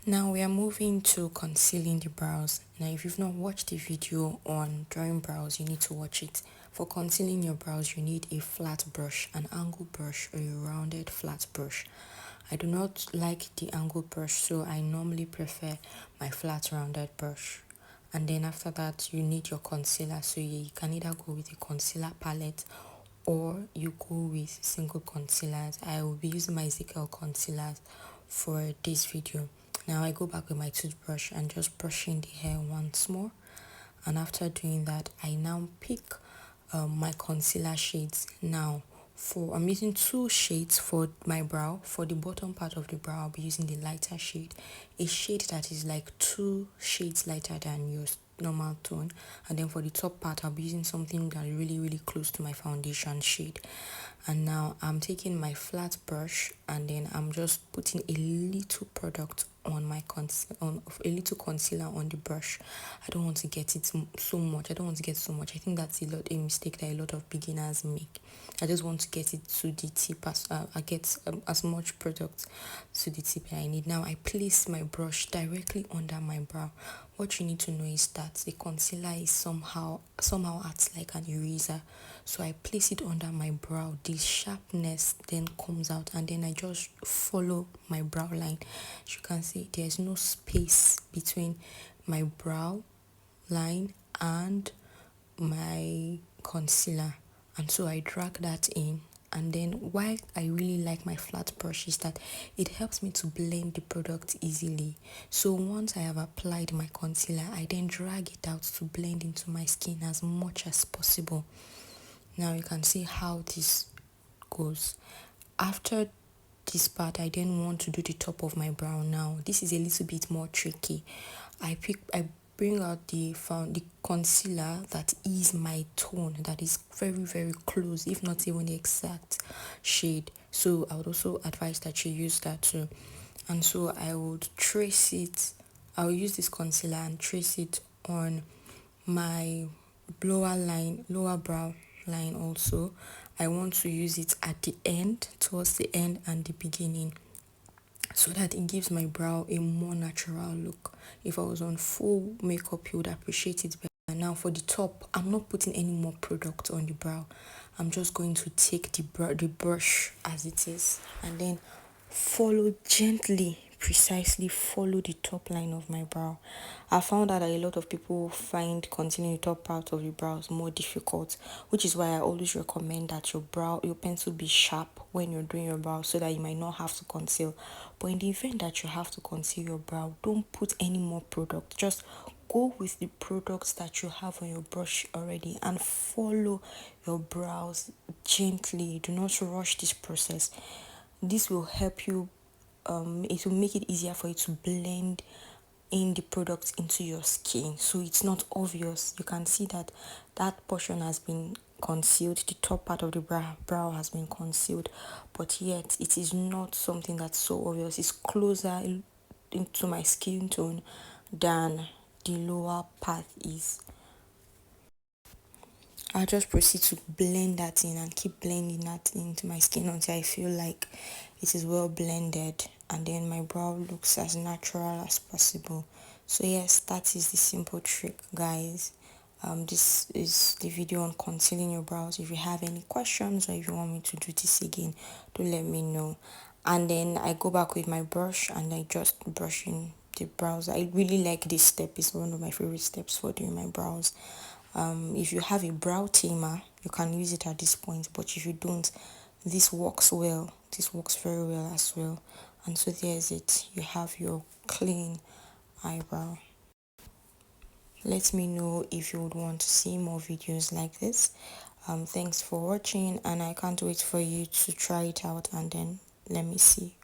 Now we are moving to concealing the brows. Now if you've not watched the video on drawing brows, you need to watch it. For concealing your brows, you need a flat brush, an angle brush or a rounded flat brush. I do not like the angle brush, so I normally prefer my flat rounded brush. And then after that, you need your concealer. So you can either go with a concealer palette or you go with single concealers. I will be using my Ezekiel concealers for this video. Now I go back with my toothbrush and just brushing the hair once more, and after doing that I now pick my concealer shades. Now I'm using two shades for my brow. For the bottom part of the brow, I'll be using the lighter shade, a shade that is like 2 shades lighter than your normal tone, and then for the top part I'll be using something that is really close to my foundation shade. And now I'm taking my flat brush and then I'm just putting a little product on my a little concealer on the brush. I don't want to get it so much. I don't want to get so much. I think that's a mistake that a lot of beginners make. I just want to get it to the tip as I get as much product to the tip that I need. Now I place my brush directly under my brow. What you need to know is that the concealer is somehow acts like an eraser. So I place it under my brow. The sharpness then comes out and then I just follow my brow line. As you can see, there's no space between my brow line and my concealer, and so I drag that in. And then why I really like my flat brush is that it helps me to blend the product easily. So once I have applied my concealer, I then drag it out to blend into my skin as much as possible. Now you can see how this goes. After this part, I then want to do the top of my brow. Now this is a little bit more tricky. I bring out the concealer that is my tone, that is very close, if not even the exact shade. So I would also advise that you use that too. And so I would trace it. I will use this concealer and trace it on my lower brow line. Also I want to use it at the end, towards the end and the beginning, so that it gives my brow a more natural look. If I was on full makeup, you would appreciate it better. Now for the top, I'm not putting any more product on the brow. I'm just going to take the brush as it is and then precisely follow the top line of my brow. I found out that a lot of people find continuing the top part of the brows more difficult, which is why I always recommend that your pencil be sharp when you're doing your brow, so that you might not have to conceal. But in the event that you have to conceal your brow, don't put any more product. Just go with the products that you have on your brush already and follow your brows gently. Do not rush this process. This will help you. It will make it easier for you to blend in the product into your skin, so it's not obvious. You can see that portion has been concealed, the top part of the brow has been concealed, but yet it is not something that's so obvious. It's closer into my skin tone than the lower part is. I'll just proceed to blend that in and keep blending that into my skin until I feel like it is well blended, and then my brow looks as natural as possible. So yes, that is the simple trick, guys. This is the video on concealing your brows. If you have any questions or if you want me to do this again, do let me know. And then I go back with my brush and I just brush in the brows. I really like this step. It's one of my favorite steps for doing my brows. If you have a brow tamer, you can use it at this point, but if you don't, this works well. This works very well as well. And so there's it. You have your clean eyebrow. Let me know if you would want to see more videos like this. Thanks for watching, and I can't wait for you to try it out and then let me see.